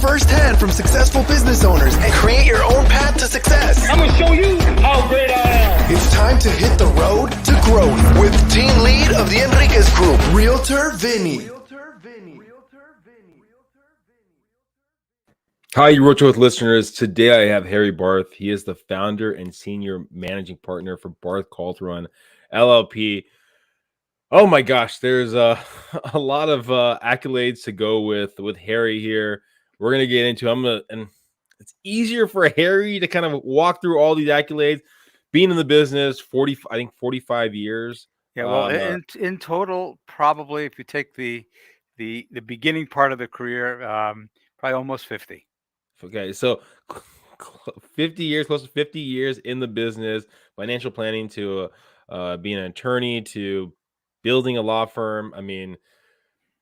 firsthand from successful business owners and create your own path to success. I'm going to show you how great I am. It's time to hit the road to growth with team lead of the Enriquez Group, Realtor Vinny. Hi, you Realtor with listeners. Today I have Harry Barth. He is the founder and senior managing partner for BarthCalderon, LLP. Oh my gosh, there's a lot of accolades to go with Harry here. We're gonna get into. And it's easier for Harry to kind of walk through all these accolades. Being in the business 45 years. Yeah, well, in total, probably if you take the beginning part of the career, probably almost 50. Okay, so 50 years, close to 50 years in the business, financial planning to being an attorney to building a law firm. I mean,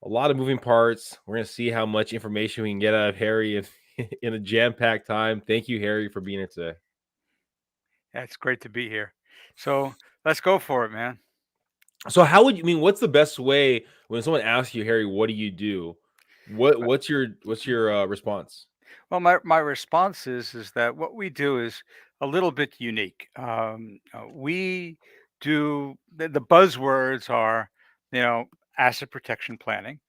a lot of moving parts. We're going to see how much information we can get out of Harry in a jam-packed time. Thank you, Harry, for being here today. Yeah, it's great to be here. So let's go for it, man. So how would you what's the best way when someone asks you, Harry, what do you do? What's your response? Well, my response is that what we do is a little bit unique. We do the buzzwords are, asset protection planning,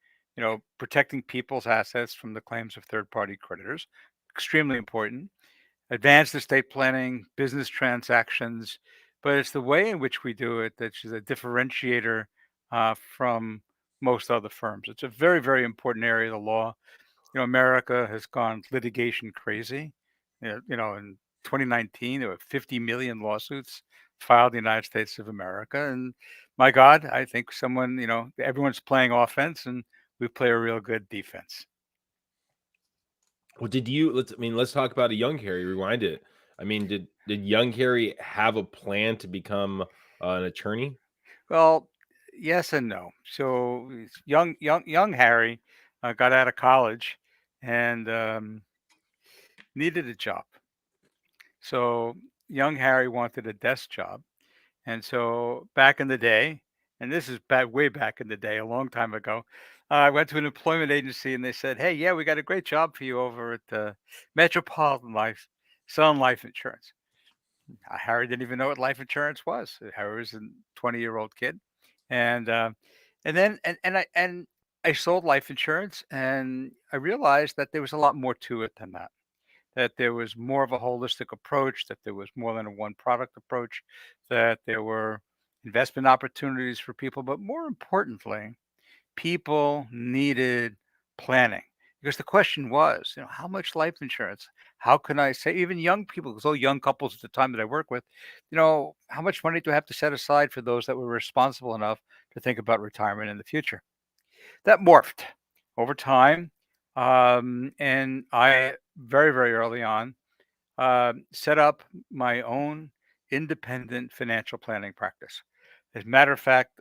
protecting people's assets from the claims of third-party creditors, extremely important. Advanced estate planning, business transactions, but it's the way in which we do it that's a differentiator from most other firms. It's a very, very important area of the law. America has gone litigation crazy. In 2019, there were 50 million lawsuits filed in the United States of America. And my God, I think everyone's playing offense and we play a real good defense. Well, let's talk about a young Harry. Rewind it. Did young Harry have a plan to become an attorney? Well, yes and no. So young Harry got out of college and needed a job. So young Harry wanted a desk job. And so back in the day, and this is way back in the day, a long time ago, I went to an employment agency and they said, "Hey, yeah, we got a great job for you over at Metropolitan Life, selling life insurance." Harry didn't even know what life insurance was. Harry was a 20-year-old kid. And then I sold life insurance and I realized that there was a lot more to it than that. That there was more of a holistic approach, that there was more than a one product approach, that there were investment opportunities for people, but more importantly, people needed planning. Because the question was, how much life insurance? How can I say, even young people, because all young couples at the time that I work with, how much money do I have to set aside for those that were responsible enough to think about retirement in the future? That morphed over time. And I very, very early on set up my own independent financial planning practice. As a matter of fact,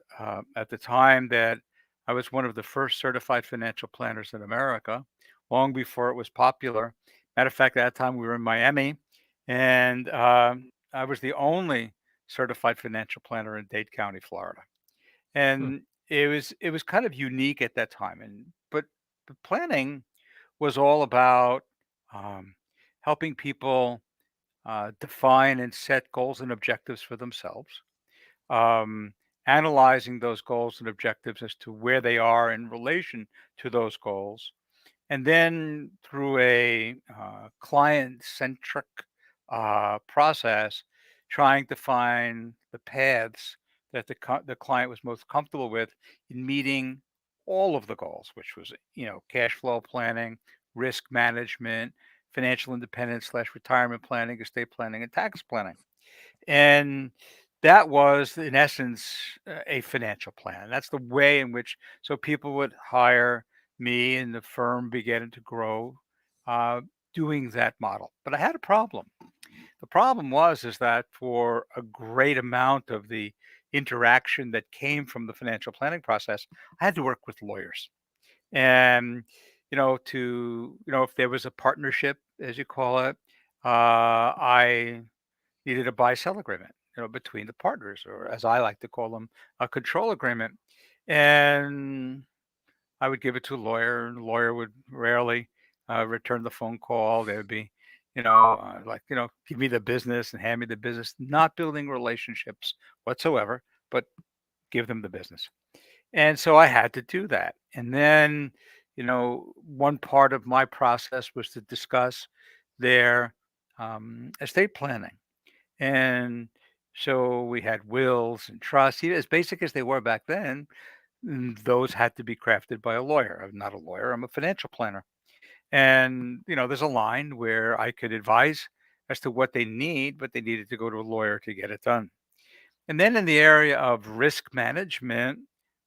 at the time that I was one of the first certified financial planners in America, long before it was popular. Matter of fact, at that time we were in Miami, and I was the only certified financial planner in Dade County, Florida. And it was kind of unique at that time. But the planning was all about helping people define and set goals and objectives for themselves, analyzing those goals and objectives as to where they are in relation to those goals, and then through a client-centric process, trying to find the paths that the client was most comfortable with in meeting all of the goals, which was cash flow planning, risk management, financial independence / retirement planning, estate planning, and tax planning. And that was, in essence, a financial plan. That's the way in which, so people would hire me and the firm began to grow doing that model. But I had a problem. The problem is that for a great amount of the interaction that came from the financial planning process, I had to work with lawyers. And if there was a partnership, as you call it, I needed a buy-sell agreement, between the partners, or as I like to call them, a control agreement. And I would give it to a lawyer, and the lawyer would rarely return the phone call. They would be, give me the business and hand me the business, not building relationships whatsoever, but give them the business. And so I had to do that. And then, one part of my process was to discuss their estate planning. And so we had wills and trusts, as basic as they were back then. Those had to be crafted by a lawyer. I'm not a lawyer, I'm a financial planner. And, there's a line where I could advise as to what they need, but they needed to go to a lawyer to get it done. And then in the area of risk management,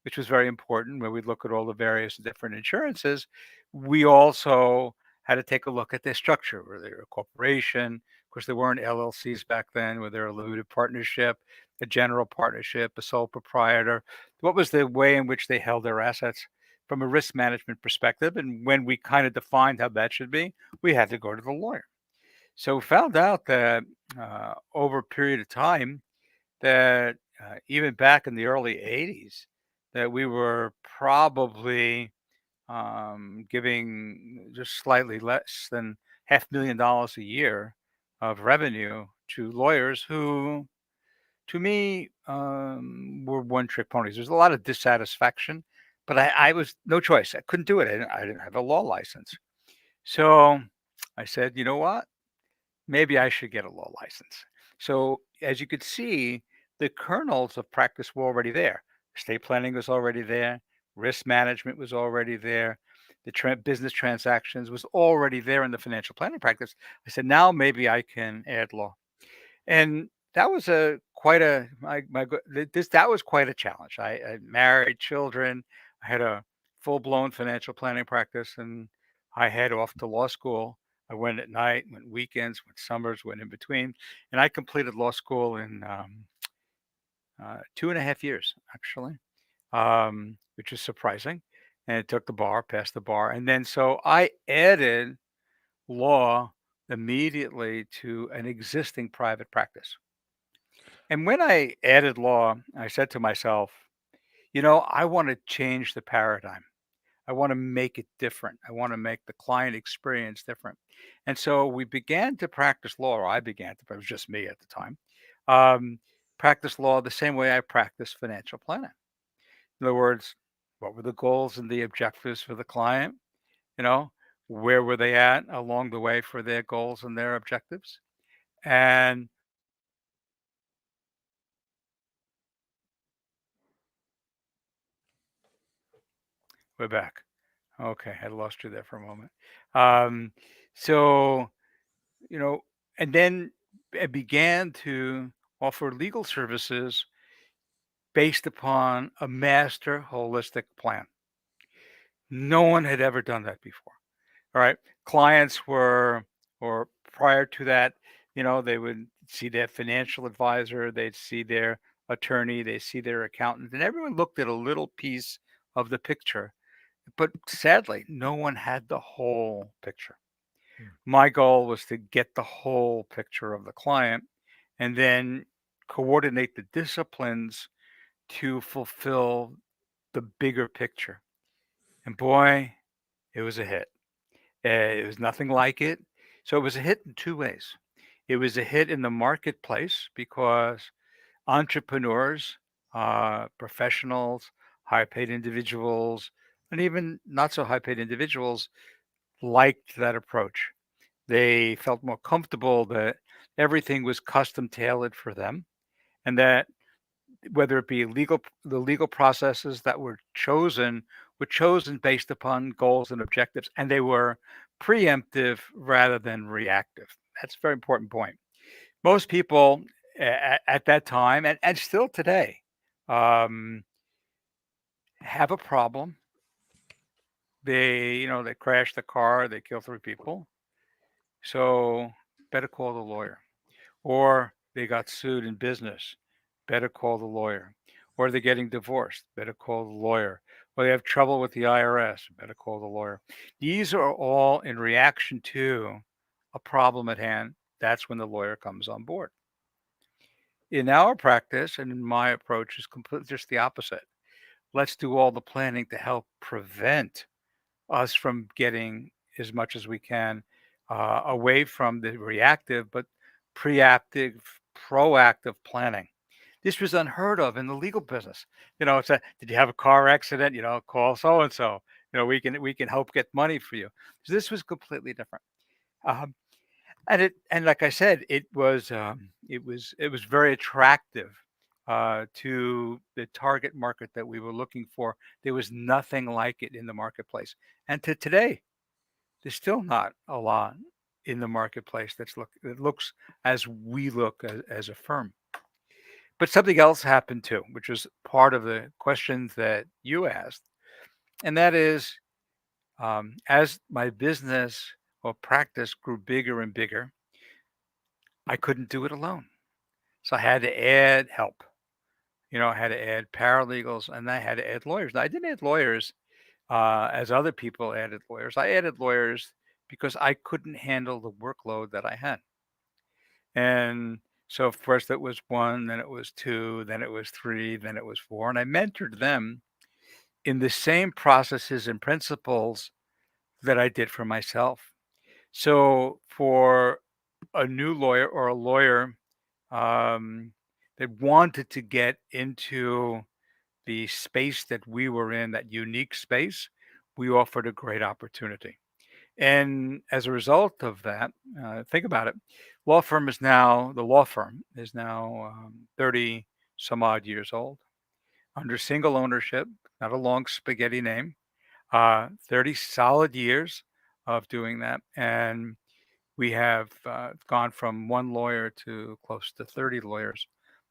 which was very important, where we look at all the various different insurances, we also had to take a look at their structure. Were they a corporation? Of course, there weren't LLCs back then. Were there a limited partnership, a general partnership, a sole proprietor? What was the way in which they held their assets from a risk management perspective? And when we kind of defined how that should be, we had to go to the lawyer. So we found out that over a period of time, that even back in the early 80s, that we were probably giving just slightly less than $500,000 a year of revenue to lawyers who, to me, were one-trick ponies. There's a lot of dissatisfaction, but I was no choice. I couldn't do it. I didn't have a law license. So I said, you know what? Maybe I should get a law license. So as you could see, the kernels of practice were already there. Estate planning was already there. Risk management was already there. The business transactions was already there in the financial planning practice. I said, now maybe I can add law. And that was that was quite a challenge. I married, children. I had a full-blown financial planning practice, and I head off to law school. I went at night, went weekends, went summers, went in between, and I completed law school in 2.5 years, actually, which is surprising. And it took the bar, passed the bar, and then so I added law immediately to an existing private practice. And when I added law, I said to myself, I want to change the paradigm. I want to make it different. I want to make the client experience different. And so we began to practice law, or I began to, it was just me at the time, practice law the same way I practice financial planning. In other words, what were the goals and the objectives for the client? Where were they at along the way for their goals and their objectives? And we're back. Okay, I lost you there for a moment. So, and then I began to offer legal services based upon a master holistic plan. No one had ever done that before. All right. Clients were, or prior to that, they would see their financial advisor, they'd see their attorney, they'd see their accountant, and everyone looked at a little piece of the picture. But sadly, no one had the whole picture. My goal was to get the whole picture of the client and then coordinate the disciplines to fulfill the bigger picture. And boy, it was a hit. It was nothing like it. So it was a hit in two ways. It was a hit in the marketplace because entrepreneurs, professionals, high paid individuals, and even not so high paid individuals liked that approach. They felt more comfortable that everything was custom tailored for them, and that whether it be the legal processes that were chosen based upon goals and objectives, and they were preemptive rather than reactive. That's a very important point. Most people at that time and still today have a problem. They crash the car, they kill 3 people. So better call the lawyer. Or they got sued in business, better call the lawyer. Or they're getting divorced, better call the lawyer. Or they have trouble with the IRS, better call the lawyer. These are all in reaction to a problem at hand. That's when the lawyer comes on board. In our practice and in my approach is completely just the opposite. Let's do all the planning to help prevent us from getting as much as we can away from the reactive, but preactive, proactive planning. This was unheard of in the legal business. It's did you have a car accident? Call so and so. We can help get money for you. So this was completely different. Um, and like I said, it was very attractive to the target market that we were looking for. There was nothing like it in the marketplace, and to today, there's still not a lot in the marketplace that looks as we look as a firm. But something else happened too, which was part of the questions that you asked, and that is, as my business or practice grew bigger and bigger, I couldn't do it alone. So I had to add help. I had to add paralegals and I had to add lawyers. Now, I didn't add lawyers as other people added lawyers. I added lawyers because I couldn't handle the workload that I had. And so first it was one, then it was two, then it was three, then it was four. And I mentored them in the same processes and principles that I did for myself. So for a new lawyer or a lawyer that wanted to get into the space that we were in, that unique space, we offered a great opportunity. And as a result of that, think about it. The law firm is now 30 some odd years old, under single ownership, not a long spaghetti name, 30 solid years of doing that. And we have gone from one lawyer to close to 30 lawyers.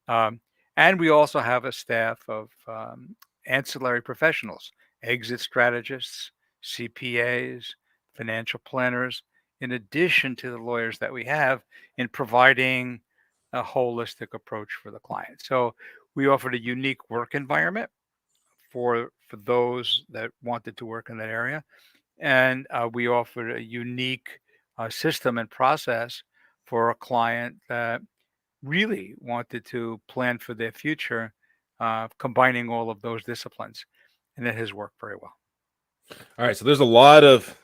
Um, and we also have a staff of ancillary professionals, exit strategists, CPAs, financial planners, in addition to the lawyers that we have in providing a holistic approach for the client. So we offered a unique work environment for those that wanted to work in that area. And we offered a unique system and process for a client that really wanted to plan for their future, combining all of those disciplines, and it has worked very well. All right, so there's a lot of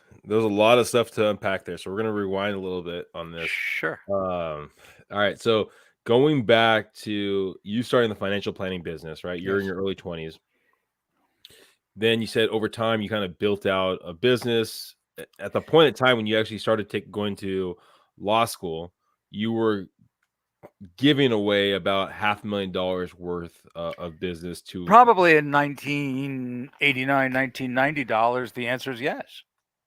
stuff to unpack there. So we're gonna rewind a little bit on this. Sure. All right, so going back to you starting the financial planning business, right? You're in Yes. your early 20s. Then you said over time you kind of built out a business. At the point in time when you actually started going to law school, you were giving away about $500,000 worth of business to. Probably in 1989, $1990. The answer is yes.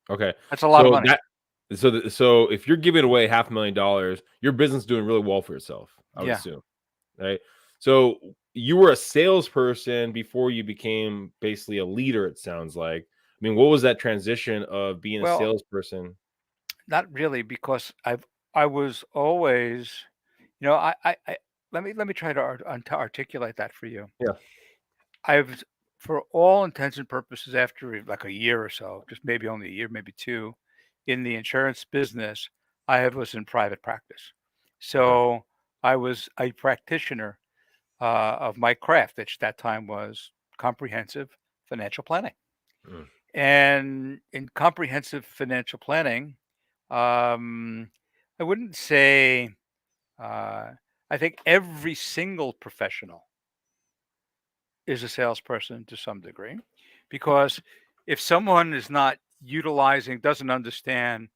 Okay, That's a lot of so money. so if you're giving away $500,000, your business is doing really well for itself, I would Yeah. assume, right? So you were a salesperson before you became basically a leader, it sounds like. I mean, what was that transition of being a Well, salesperson? not really, because I was always, I let me try to articulate that for you. Yeah. I've, for all intents and purposes, after like a year or so, just maybe only a year, maybe two, in the insurance business, was in private practice. Okay. So I was a practitioner of my craft, which that time was comprehensive financial planning. Mm. And in comprehensive financial planning, um, I wouldn't say, uh, I think every single professional is a salesperson to some degree, because if someone is not utilizing, doesn't understand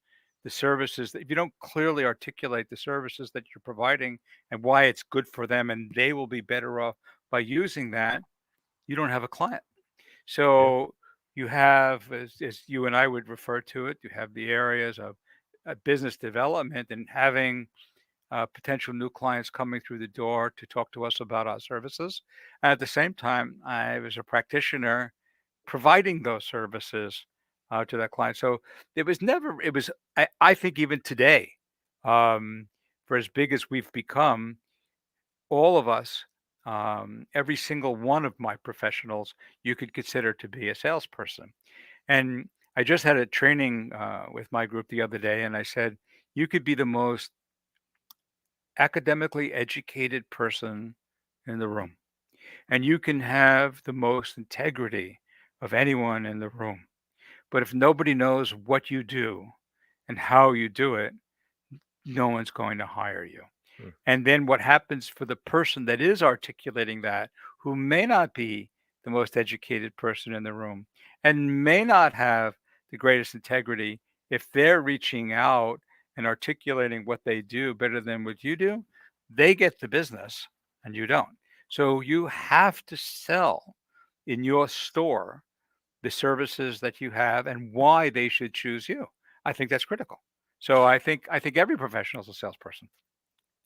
the services, if you don't clearly articulate the services that you're providing and why it's good for them and they will be better off by using that, you don't have a client. Yeah. So you have, as you and I would refer to it, you have the areas of business development and having potential new clients coming through the door to talk to us about our services. And at the same time, I was a practitioner providing those services to that client. So it was never, it was, I think even today, for as big as we've become, all of us, every single one of my professionals, you could consider to be a salesperson. And I just had a training with my group the other day, and I said, you could be the most academically educated person in the room, and you can have the most integrity of anyone in the room. But if nobody knows what you do and how you do it, no one's going to hire you. Mm. And then what happens for the person that is articulating that, who may not be the most educated person in the room and may not have the greatest integrity, if they're reaching out and articulating what they do better than what you do, they get the business and you don't. So you have to sell in your store the services that you have and why they should choose you. I think that's critical. So I think every professional is a salesperson.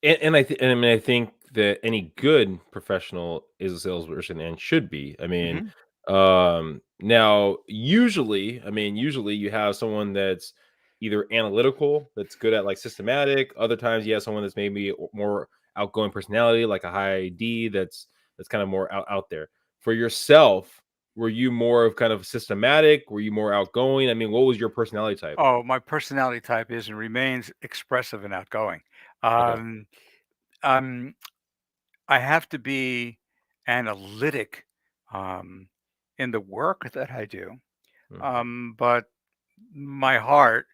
And I mean, I think that any good professional is a salesperson and should be. I mean, Mhm. now usually you have someone that's either analytical, that's good at like systematic. Other times you have someone that's maybe more outgoing personality, like a high D, that's kind of more out there. For yourself, were you more of kind of systematic? Were you more outgoing? I mean, what was your personality type? Oh, my personality type is and remains expressive and outgoing. Okay. Um, um, I have to be analytic um, in the work that I do, Mm, but my heart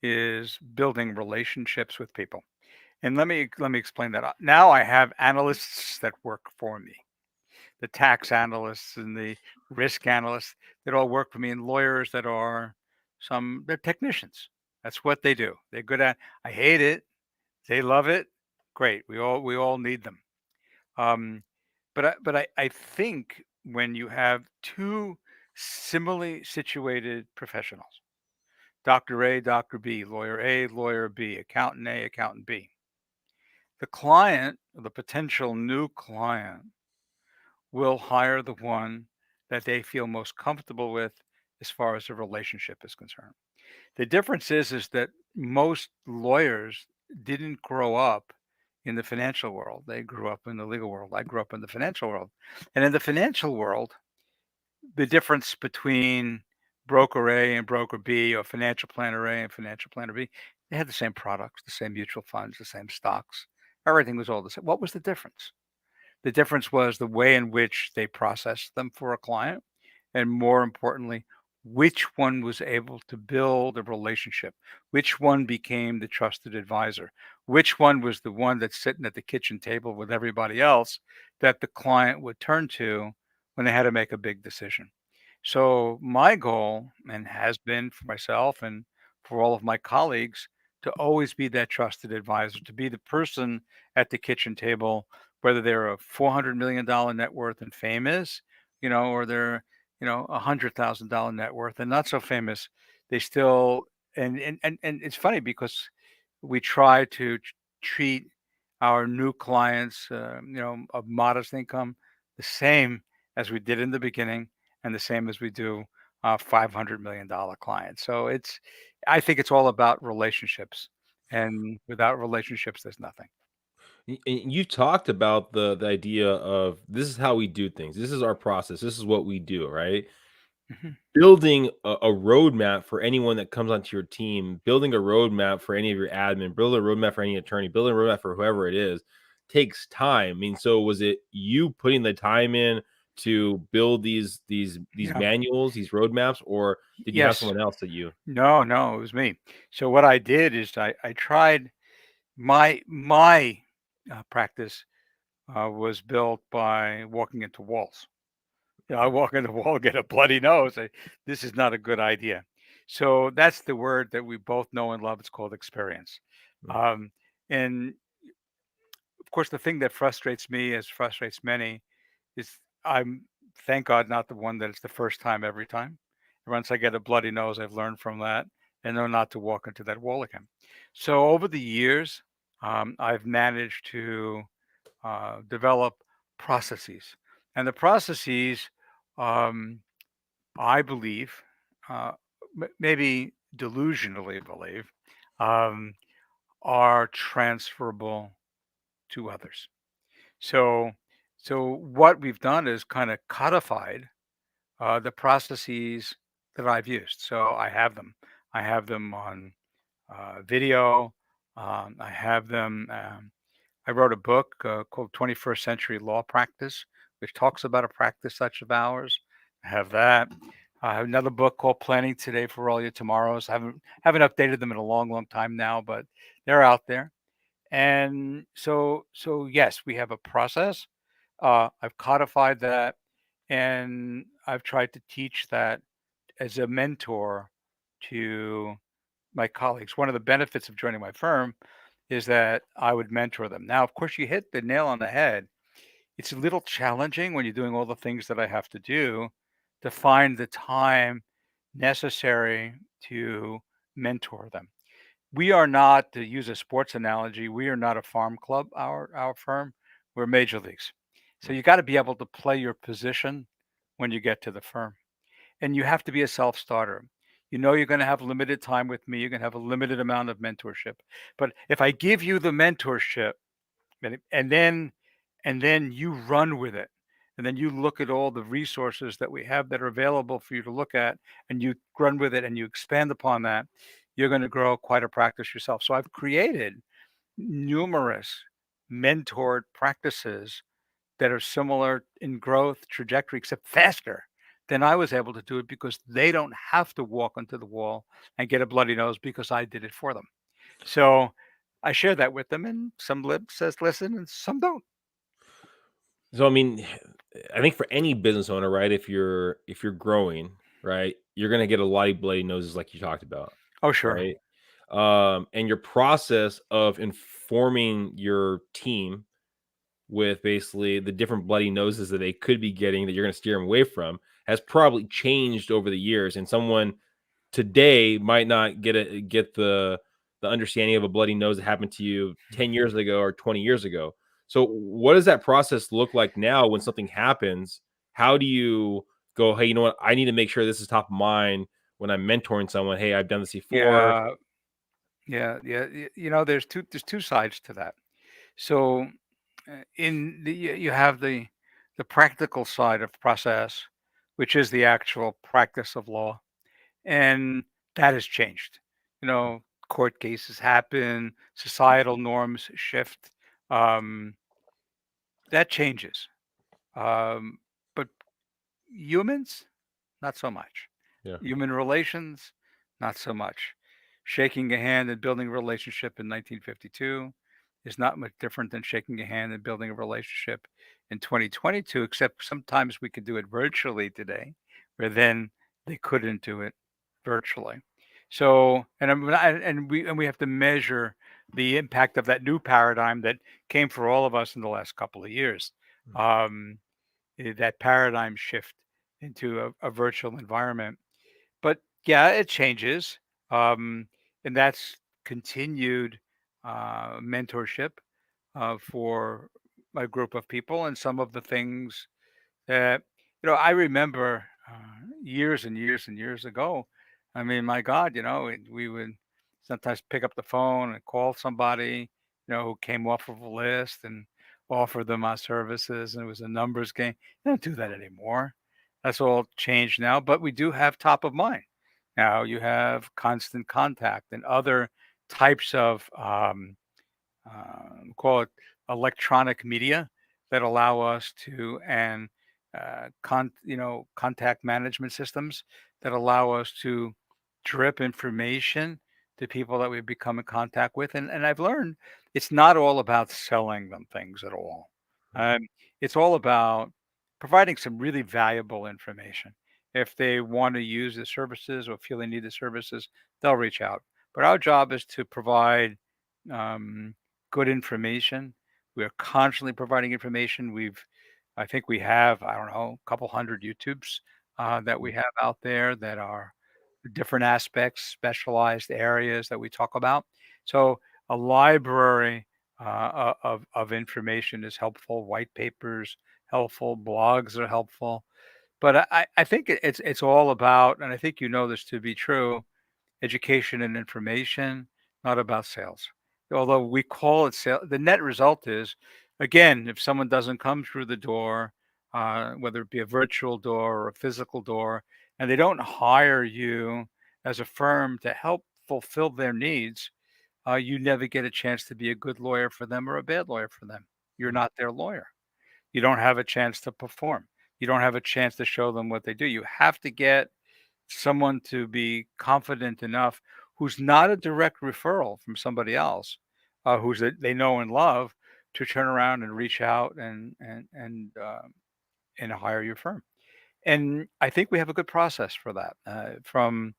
is building relationships with people. And let me explain that. Now I have analysts that work for me, the tax analysts and the risk analysts that all work for me, and lawyers that are they're technicians. That's what they do. They're good at. I hate it. They love it. Great. We all need them. Um, but I think when you have two similarly situated professionals, Dr. A, Dr. B, lawyer A, lawyer B, accountant A, accountant B, the client, or the potential new client, will hire the one that they feel most comfortable with as far as the relationship is concerned. The difference is that most lawyers didn't grow up in the financial world. They grew up in the legal world. I grew up in the financial world. And in the financial world, the difference between broker A and broker B, or financial planner A and financial planner B, they had the same products, the same mutual funds, the same stocks. Everything was all the same. What was the difference? The difference was the way in which they processed them for a client, and more importantly, which one was able to build a relationship, which one became the trusted advisor, which one was the one that's sitting at the kitchen table with everybody else that the client would turn to when they had to make a big decision. So my goal, and has been for myself and for all of my colleagues, to always be that trusted advisor, to be the person at the kitchen table, whether they're a $400 million net worth and famous, or they're, $100,000 net worth and not so famous. They still, and it's funny because we try to treat our new clients, of modest income, the same as we did in the beginning, and the same as we do $500 million clients. So I think it's all about relationships, and without relationships, there's nothing. And you talked about the idea of this is how we do things. This is our process. This is what we do, right? Mhm. Building a roadmap for anyone that comes onto your team, building a roadmap for any of your admin, building a roadmap for any attorney, building a roadmap for whoever it is, takes time. I mean, so was it you putting the time in to build these Yeah. manuals, these roadmaps, or did you have Yes. someone else that you? No, no, it was me. So what I did is I tried my practice was built by walking into walls. I walk in the wall, get a bloody nose. This is not a good idea. So that's the word that we both know and love. It's called experience. Mm, Um, and of course, the thing that frustrates me, as frustrates many, is I'm, thank God, not the one that it's the first time every time. Once I get a bloody nose, I've learned from that and know not to walk into that wall again. So over the years, I've managed to develop processes, and the processes, um, I believe, uh, maybe delusionally believe, um, are transferable to others. So, so what we've done is kind of codified the processes that I've used. So I have them. I have them on video. I have them. I wrote a book called 21st Century Law Practice, which talks about a practice such of ours. I have that. I have another book called Planning Today for All Your Tomorrows. I haven't updated them in a long, long time now, but they're out there. And so yes, we have a process. I've codified that, and I've tried to teach that as a mentor to my colleagues. One of the benefits of joining my firm is that I would mentor them. Now, of course, you hit the nail on the head. It's a little challenging when you're doing all the things that I have to do to find the time necessary to mentor them. We are not, to use a sports analogy, we are not a farm club, our firm. We're major leagues. So you got to be able to play your position when you get to the firm. And you have to be a self-starter. You know you're going to have limited time with me. You're going to have a limited amount of mentorship. But if I give you the mentorship and then you run with it, and then you look at all the resources that we have that are available for you to look at, and you run with it and you expand upon that, you're going to grow quite a practice yourself. So I've created numerous mentored practices that are similar in growth trajectory, except faster than I was able to do it, because they don't have to walk onto the wall and get a bloody nose because I did it for them. So I share that with them, and some says listen, and some don't. So I mean, I think for any business owner, right? If you're growing, right, you're gonna get a lot of bloody noses, like you talked about, Oh, sure. right? And your process of informing your team with basically the different bloody noses that they could be getting that you're going to steer them away from has probably changed over the years. And someone today might not get the understanding of a bloody nose that happened to you 10 years ago or 20 years ago. So what does that process look like now when something happens? How do you go, hey, you know what? I need to make sure this is top of mind when I'm mentoring someone. Hey, I've done this before. Yeah, yeah. There's two sides to that. So you have the practical side of process, which is the actual practice of law, and that has changed. You know, court cases happen, societal norms shift. Um, that changes. But humans, not so much. Yeah. Human relations, not so much. Shaking a hand and building a relationship in 1952 is not much different than shaking a hand and building a relationship in 2022, except sometimes we could do it virtually today, where then they couldn't do it virtually. So, and we have to measure the impact of that new paradigm that came for all of us in the last couple of years. Um, that paradigm shift into a virtual environment. But yeah, it changes. Um, and that's continued mentorship for a group of people. And some of the things that, I remember years and years and years ago. I mean, my God, we would sometimes pick up the phone and call somebody, who came off of a list and offer them our services. And it was a numbers game. They don't do that anymore. That's all changed now. But we do have top of mind. Now you have constant contact and other types of call it electronic media that allow us to, and contact management systems that allow us to drip information to people that we've become in contact with. And I've learned it's not all about selling them things at all. Um, it's all about providing some really valuable information. If they want to use the services or feel they need the services, they'll reach out. But our job is to provide um, good information. We are constantly providing information. I think we have, I don't know, a couple hundred YouTubes that we have out there that are different aspects, specialized areas that we talk about. So a library of information is helpful. White papers helpful. Blogs are helpful. But I think it's all about, and I think this to be true, education and information, not about sales. Although we call it sale, the net result is, again, if someone doesn't come through the door, whether it be a virtual door or a physical door, and they don't hire you as a firm to help fulfill their needs, you never get a chance to be a good lawyer for them or a bad lawyer for them. You're not their lawyer. You don't have a chance to perform. You don't have a chance to show them what they do. You have to get someone to be confident enough who's not a direct referral from somebody else, who's they know and love, to turn around and reach out and hire your firm. And I think we have a good process for that, from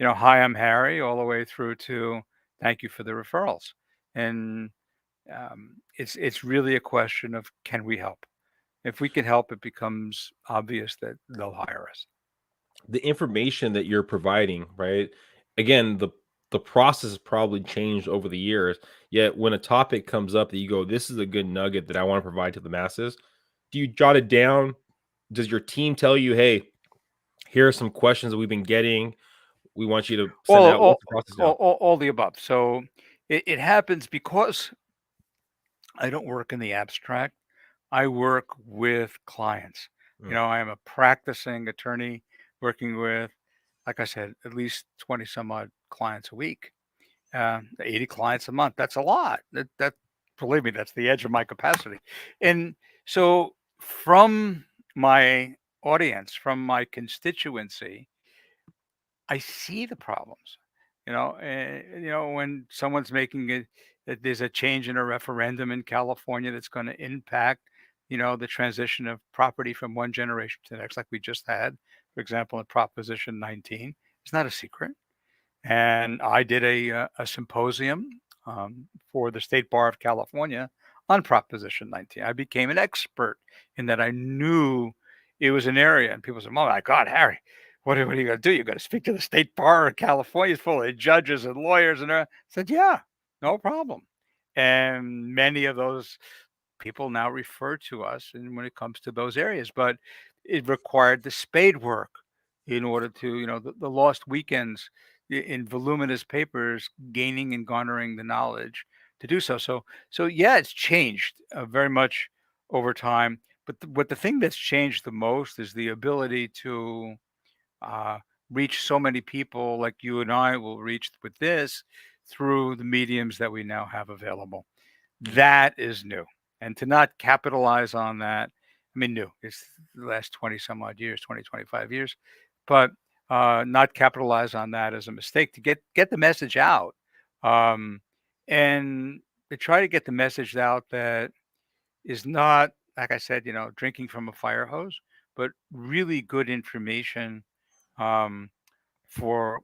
hi, I'm Harry, all the way through to thank you for the referrals. And it's really a question of, can we help? If we can help, it becomes obvious that they'll hire us. The information that you're providing, right? Again, the process has probably changed over the years. Yet when a topic comes up that you go, this is a good nugget that I want to provide to the masses, do you jot it down? Does your team tell you, hey, here are some questions that we've been getting? We want you to send All out. all What's the process all, now? all the above. So it happens because I don't work in the abstract. I work with clients. Mm, I am a practicing attorney working with, like I said, at least 20 some odd clients a week, 80 clients a month. That's a lot. That believe me, that's the edge of my capacity. And so from my audience, from my constituency, I see the problems. When someone's making it, that there's a change in a referendum in California that's going to impact, the transition of property from one generation to the next, like we just had, for example, in Proposition 19. It's not a secret. And I did a symposium, for the State Bar of California on Proposition 19. I became an expert in that. I knew it was an area, and people said, "Oh my God, Harry, what are you going to do? You got to speak to the State Bar of California. It's full of judges and lawyers." And I said, "Yeah, no problem." And many of those people now refer to us, and when it comes to those areas, but it required the spade work in order to, the lost weekends in voluminous papers, gaining and garnering the knowledge to do so. So yeah, it's changed very much over time. But what the thing that's changed the most is the ability to uh, reach so many people like you and I will reach with this, through the mediums that we now have available. That is new. And to not capitalize on that, I mean, new, it's the last 20 some odd years, 20, 25 years, but not capitalize on that as a mistake, to get the message out. Um, and to try to get the message out that is not, like I said, drinking from a fire hose, but really good information, um, for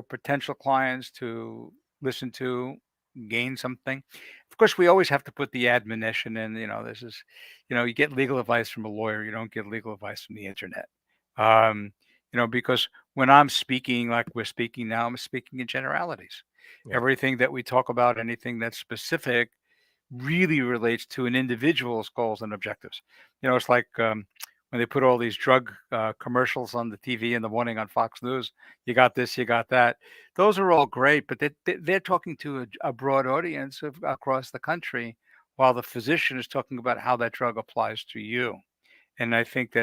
potential clients to listen to, gain something. Of course, we always have to put the admonition in. This is, you get legal advice from a lawyer. You don't get legal advice from the internet. Um, because when I'm speaking, like we're speaking now, I'm speaking in generalities. yeah. Everything that we talk about, anything that's specific, really relates to an individual's goals and objectives. It's like, when they put all these drug commercials on the TV in the morning on Fox News. You got this, you got that. Those are all great, but they're talking to a broad audience across the country, while the physician is talking about how that drug applies to you. And I think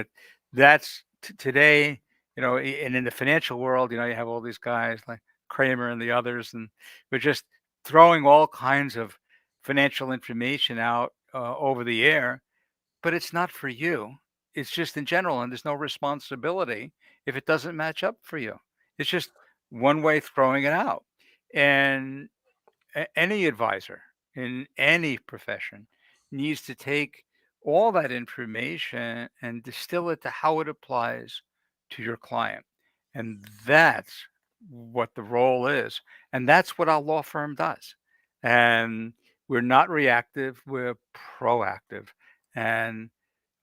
that's today, and in the financial world, you have all these guys like Kramer and the others, and we're just throwing all kinds of financial information out over the air, but it's not for you. It's just in general, and there's no responsibility if it doesn't match up for you. It's just one way throwing it out. And any advisor in any profession needs to take all that information and distill it to how it applies to your client. And that's what the role is. And that's what our law firm does. And we're not reactive, we're proactive. And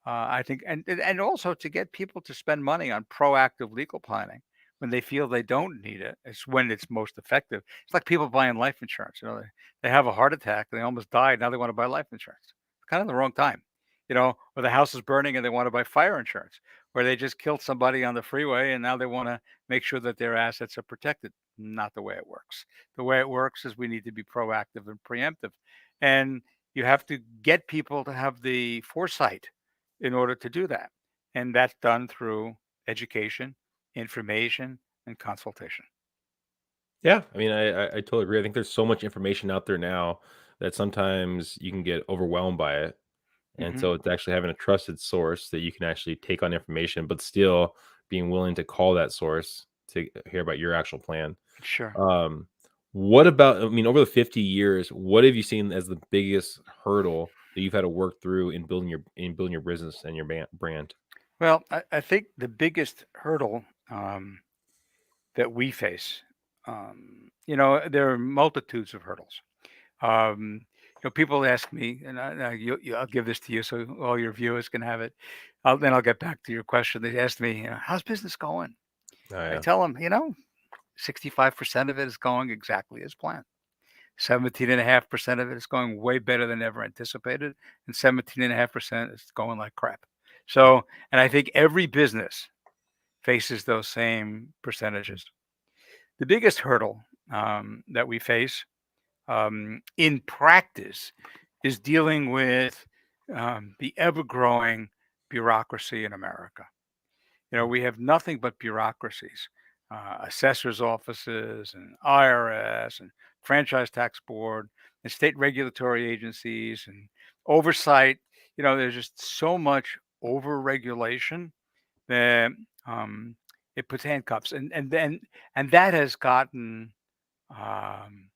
I think, and also to get people to spend money on proactive legal planning when they feel they don't need it. It's when it's most effective. It's like people buying life insurance. They have a heart attack, they almost died. Now they want to buy life insurance. It's kind of the wrong time, or the house is burning and they want to buy fire insurance, or they just killed somebody on the freeway and now they want to make sure that their assets are protected. Not the way it works. The way it works is we need to be proactive and preemptive, and you have to get people to have the foresight in order to do that. And that's done through education, information, and consultation. Yeah, I mean, I totally agree. I think there's so much information out there now that sometimes you can get overwhelmed by it. And Hmm. so it's actually having a trusted source that you can actually take on information, but still being willing to call that source to hear about your actual plan. Sure. What about, I mean, over the 50 years, what have you seen as the biggest hurdle that you've had to work through in building your business and your brand? Well, I think the biggest hurdle that we face, there are multitudes of hurdles. People ask me, and I'll give this to you so all your viewers can have it. Then I'll get back to your question. They asked me, how's business going? Oh, I yeah. tell them, 65% of it is going exactly as planned. 17.5% of it is going way better than ever anticipated, and 17.5% is going like crap. So, and I think every business faces those same percentages. The biggest hurdle that we face in practice is dealing with the ever growing bureaucracy in America. We have nothing but bureaucracies, assessors' offices and IRS and franchise tax board and state regulatory agencies and oversight. There's just so much over regulation that it puts handcuffs, and that has gotten um,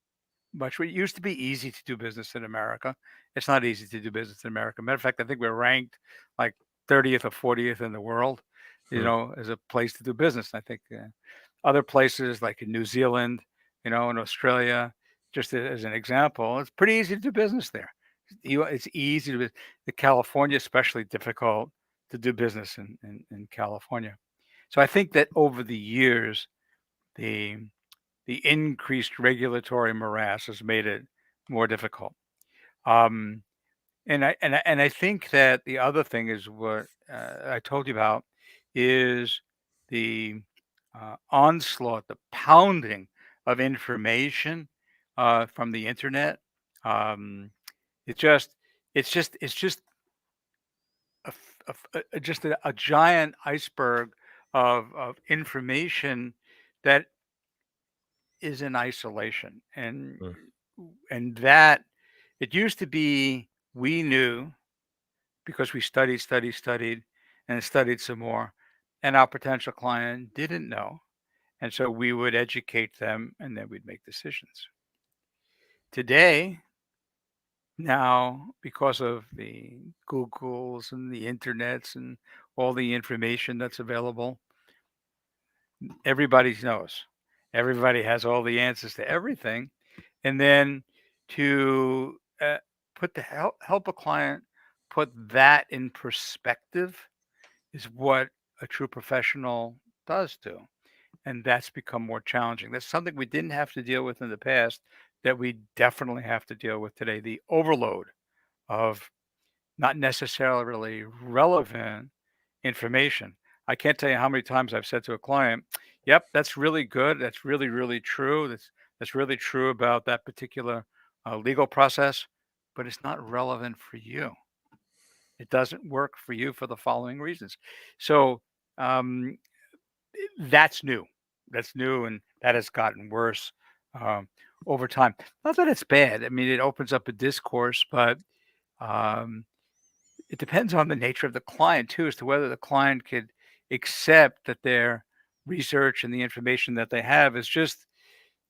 much. It used to be easy to do business in America. It's not easy to do business in America. Matter of fact, I think we're ranked like 30th or 40th in the world, Hmm. as a place to do business. I think other places like in New Zealand, in Australia, just as an example, it's pretty easy to do business there. It's easy to, the California, especially difficult to do business in California. So I think that over the years, the the increased regulatory morass has made it more difficult. Um, and I think that the other thing is what I told you about is the onslaught, the pounding of information from the internet. Um, it just, it's just just a giant iceberg of information that is in isolation, and that it used to be we knew because we studied and studied some more, and our potential client didn't know, and so we would educate them and then we'd make decisions. Today, now, because of the Googles and the internets and all the information that's available, everybody knows. Everybody has all the answers to everything. And then to help a client put that in perspective is what a true professional does do. And that's become more challenging. That's something we didn't have to deal with in the past that we definitely have to deal with today. The overload of not necessarily really relevant information. I can't tell you how many times I've said to a client, "Yep, that's really good. That's really, really true. That's really true about that particular legal process, but it's not relevant for you. It doesn't work for you for the following reasons." So um, that's new. That's new, and that has gotten worse um, over time. Not that it's bad. I mean, it opens up a discourse, but um, it depends on the nature of the client too, as to whether the client could accept that their research and the information that they have is just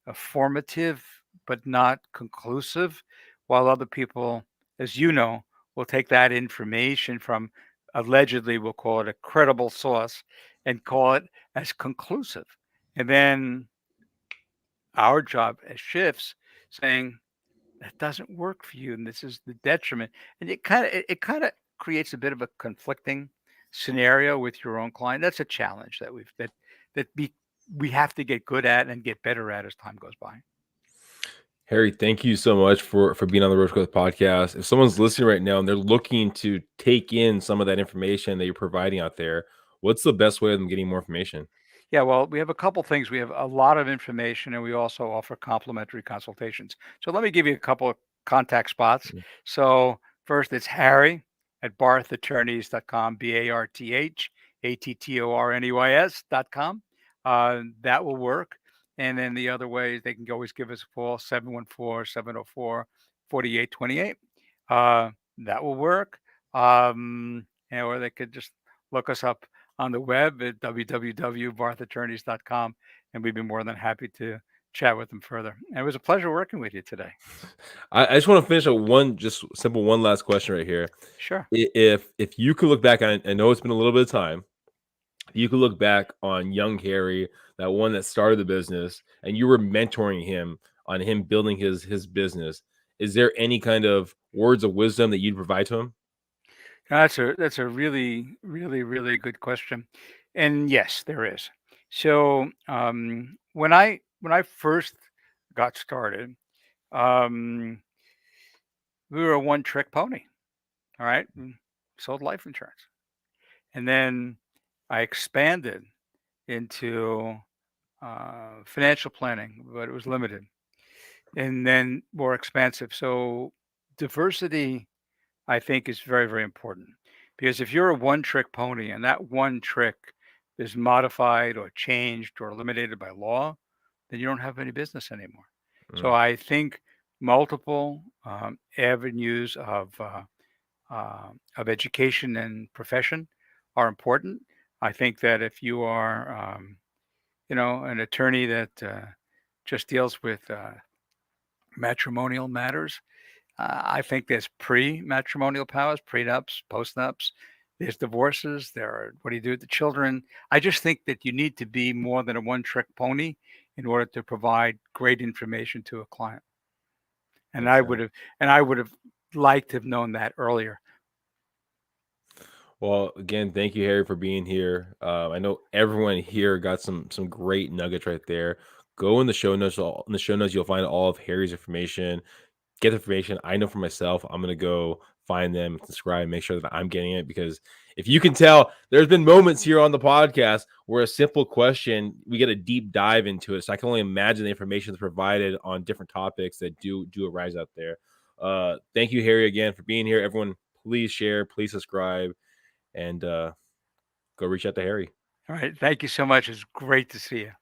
a formative but not conclusive, while other people, as you know, will take that information from allegedly, we'll call it a credible source, and call it as conclusive. And then our job shifts, saying that doesn't work for you, and this is the detriment. And it kind of creates a bit of a conflicting scenario with your own client. That's a challenge that we have to get good at and get better at as time goes by. Harry, thank you so much for being on the Road Growth podcast. If someone's listening right now and they're looking to take in some of that information that you're providing out there, what's the best way of them getting more information? Yeah, well, we have a couple things. We have a lot of information, and we also offer complimentary consultations. So let me give you a couple of contact spots. Mhm. So first, it's Harry at barthattorneys.com, BarthAttorneys.com. That will work. And then the other way, they can always give us a call, 714-704-4828. That will work. Or they could just look us up on the web at www.barthattorneys.com, and we'd be more than happy to chat with them further. And it was a pleasure working with you today. I just want to finish with one last question right here. Sure. If you could look back on, I know it's been a little bit of time. If you could look back on young Harry, that one that started the business, and you were mentoring him on him building his business, is there any kind of words of wisdom that you'd provide to him? That's a really, really, really good question. And yes, there is. So when I first got started, um, we were a one-trick pony. All right, sold life insurance, and then I expanded into financial planning, but it was limited, and then more expansive. So diversity, I think, is very, very important, because if you're a one-trick pony and that one trick is modified or changed or eliminated by law, then you don't have any business anymore. So Mm, I think multiple avenues of education and profession are important. I think that if you are, an attorney that just deals with matrimonial matters, I think there's pre-matrimonial powers, prenups, postnups. There's divorces. There are what do you do with the children? I just think that you need to be more than a one-trick pony in order to provide great information to a client. And makes I sense. would have, and I would have liked to have known that earlier. Well, again, thank you, Harry, for being here. I know everyone here got some great nuggets right there. Go in the show notes. In the show notes, you'll find all of Harry's information. Get the information. I know for myself, I'm gonna go find them, subscribe, make sure that I'm getting it, because if you can tell, there's been moments here on the podcast where a simple question, we get a deep dive into it. So I can only imagine the information that's provided on different topics that do arise out there. Thank you, Harry, again for being here. Everyone, please share, please subscribe, and go reach out to Harry. All right. Thank you so much. It's great to see you.